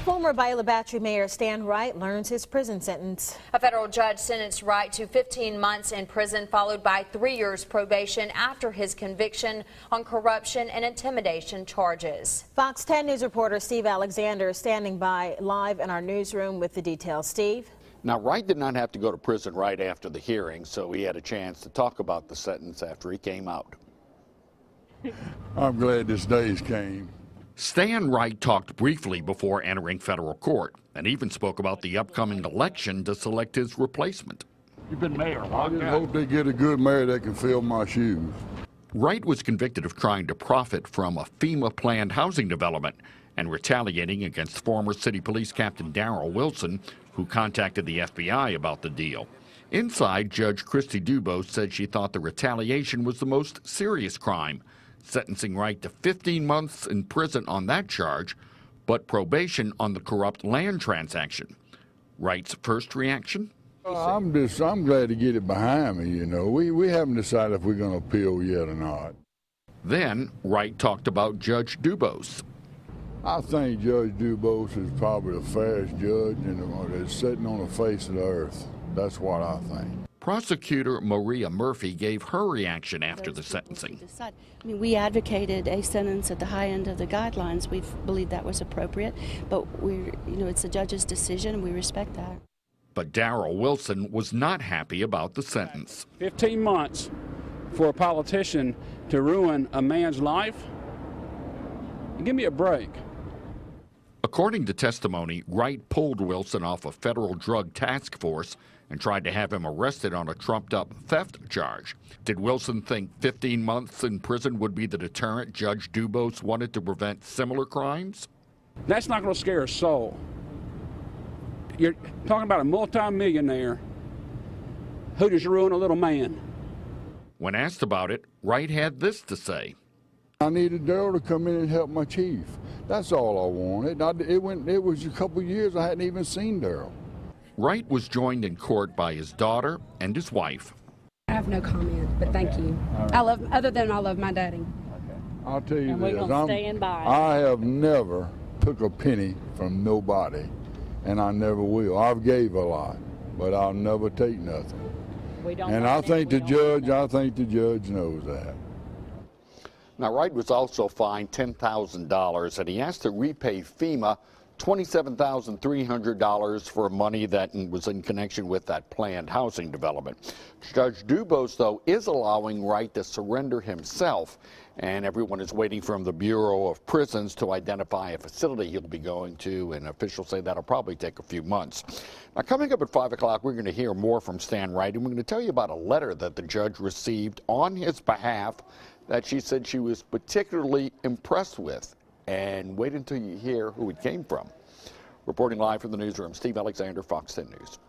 Former BLB Mayor Stan Wright learns his prison sentence. A federal judge sentenced Wright to 15 months in prison, followed by 3 years probation after his conviction on corruption and intimidation charges. Fox 10 News reporter Steve Alexander is standing by live in our newsroom with the details. Steve? Now, Wright did not have to go to prison right after the hearing, so he had a chance to talk about the sentence after he came out. I'm glad this day's came. Stan Wright talked briefly before entering federal court and even spoke about the upcoming election to select his replacement. You've been mayor a long time. I hope they get a good mayor that can fill my shoes. Wright was convicted of trying to profit from a FEMA-planned housing development and retaliating against former city police captain Darrell Wilson, who contacted the FBI about the deal. Inside, Judge Christy Dubose said she thought the retaliation was the most serious crime, sentencing Wright to 15 months in prison on that charge, but probation on the corrupt land transaction. Wright's first reaction? I'm glad to get it behind me, you know. We haven't decided if we're going to appeal yet or not. Then Wright talked about Judge Dubose. I think Judge Dubose is probably the fairest judge that's sitting on the face of the earth. That's what I think. Prosecutor Maria Murphy gave her reaction after the sentencing. I mean, we advocated a sentence at the high end of the guidelines. We believed that was appropriate, but it's the judge's decision, and we respect that. But Darrell Wilson was not happy about the sentence. 15 months for a politician to ruin a man's life? Give me a break. According to testimony, Wright pulled Wilson off a federal drug task force and tried to have him arrested on a trumped-up theft charge. Did Wilson think 15 months in prison would be the deterrent Judge Dubose wanted to prevent similar crimes? That's not going to scare a soul. You're talking about a multi-millionaire who just ruined a little man. When asked about it, Wright had this to say. I needed Darrell to come in and help my chief. That's all I wanted. It was a couple of years I hadn't even seen Darrell. Wright was joined in court by his daughter and his wife. I have no comment, but thank you. Right. I love my daddy. Okay. I'll tell you and this. We're gonna stand by. I have never took a penny from nobody, and I never will. I've gave a lot, but I'll never take nothing. And I think the judge knows that. Now, Wright was also fined $10,000, and he has to repay FEMA $27,300 for money that was in connection with that planned housing development. Judge Dubose, though, is allowing Wright to surrender himself, and everyone is waiting from the Bureau of Prisons to identify a facility he'll be going to, and officials say that'll probably take a few months. Now, coming up at 5 o'clock, we're going to hear more from Stan Wright, and we're going to tell you about a letter that the judge received on his behalf that she said she was particularly impressed with. And wait until you hear who it came from. Reporting live from the newsroom, Steve Alexander, Fox 10 News.